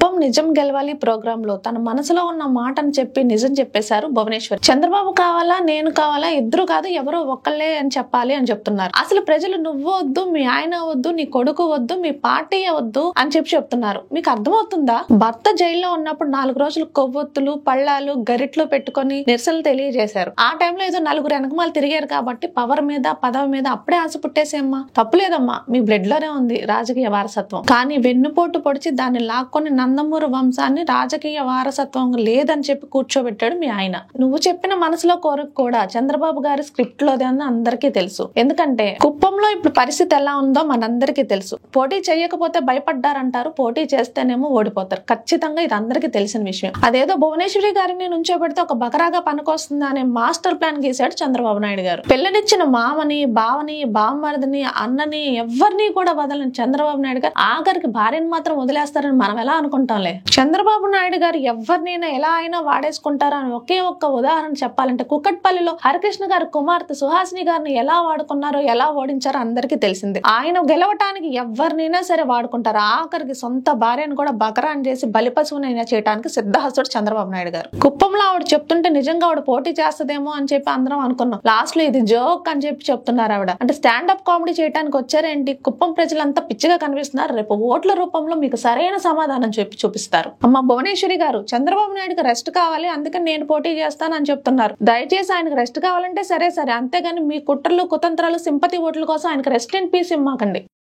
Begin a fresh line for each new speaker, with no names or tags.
కుప్పం నిజం గెలవాలి ప్రోగ్రామ్ లో తన మనసులో ఉన్న మాటను చెప్పి నిజం చెప్పేశారు భువనేశ్వర్. చంద్రబాబు కావాలా నేను కావాలా ఇద్దరు కాదు ఎవరో ఒక్కళ్ళే అని చెప్పాలి అని చెప్తున్నారు. అసలు ప్రజలు నువ్వు వద్దు, మీ ఆయన వద్దు, నీ కొడుకు వద్దు, మీ పార్టీ వద్దు అని చెప్తున్నారు. మీకు అర్థమవుతుందా? భర్త జైల్లో ఉన్నప్పుడు 4 రోజులు కొవ్వొత్తులు పళ్ళాలు గరిట్లో పెట్టుకొని నిరసనలు తెలియజేశారు. ఆ టైంలో ఏదో నలుగురు వెనకమాలు తిరిగారు కాబట్టి పవర్ మీద పదవి మీద అప్పుడే ఆశ పుట్టేసేమ్మా. తప్పులేదమ్మా, మీ బ్లడ్ లోనే ఉంది రాజకీయ వారసత్వం. కానీ వెన్నుపోటు పొడిచి దాన్ని లాక్కొని నందమూరి వంశాన్ని రాజకీయ వారసత్వం లేదని చెప్పి కూర్చోబెట్టాడు మీ ఆయన. నువ్వు చెప్పిన మనసులో కోరిక కూడా చంద్రబాబు గారి స్క్రిప్ట్ లోదే అని అందరికీ తెలుసు. ఎందుకంటే కుప్పంలో ఇప్పుడు పరిస్థితి ఎలా ఉందో మనందరికీ తెలుసు. పోటీ చేయకపోతే భయపడ్డారంటారు, పోటీ చేస్తేనేమో ఓడిపోతారు. ఖచ్చితంగా ఇది అందరికీ తెలిసిన విషయం. అదేదో భువనేశ్వరి గారిని నుంచోబెడితే ఒక బకరాగా పనికొస్తుందా అనే మాస్టర్ ప్లాన్ గీశాడు చంద్రబాబు నాయుడు గారు. పిల్లనిచ్చిన మామని, బావని, బావమరిదిని, అన్నని ఎవరిని కూడా వదలని చంద్రబాబు నాయుడు గారు ఆఖరికి భార్యను మాత్రం వదిలేస్తారని మనం ఎలా అనుకుంటాంలే. చంద్రబాబు నాయుడు గారు ఎవరినైనా ఎలా అయినా వాడేసుకుంటారా అని ఒకే ఒక్క ఉదాహరణ చెప్పాలంటే కుకట్పల్లిలో హరికృష్ణ గారి కుమార్తె సుహాసిని గారిని ఎలా వాడుకున్నారో ఎలా ఓడించారో అందరికీ తెలిసింది. ఆయన గెలవటానికి ఎవరినైనా సరే వాడుకుంటారు. ఆఖరికి సొంత భార్యను కూడా బకరాన్ చేసి బలిపశువునైనా చేయడానికి సిద్ధహస్తుడు చంద్రబాబు నాయుడు గారు. కుప్పంలో ఆవిడ చెప్తుంటే నిజంగా ఆవిడ పోటీ చేస్తదేమో అని చెప్పి అందరం అనుకున్నాం. లాస్ట్ లో ఇది జోక్ అని చెప్పి చెప్తున్నారు ఆవిడ. అంటే స్టాండప్ కామెడీ చేయడానికి వచ్చారేంటి? కుప్పం ప్రజలంతా పిచ్చిగా కనిపిస్తున్నారు. రేపు ఓట్ల రూపంలో మీకు సరైన సమాధానం చెప్పి చూపిస్తారు. అమ్మ భువనేశ్వరి గారు, చంద్రబాబు నాయుడుకి రెస్ట్ కావాలి అందుకని నేను పోటీ చేస్తాను అని చెప్తున్నారు. దయచేసి ఆయనకు రెస్ట్ కావాలంటే సరే, అంతేగాని మీ కుట్రలు కుతంత్రాలు సింపతి ఓట్ల కోసం ఆయనకు రెస్ట్ ఇన్ పీస్ ఇవ్వకండి.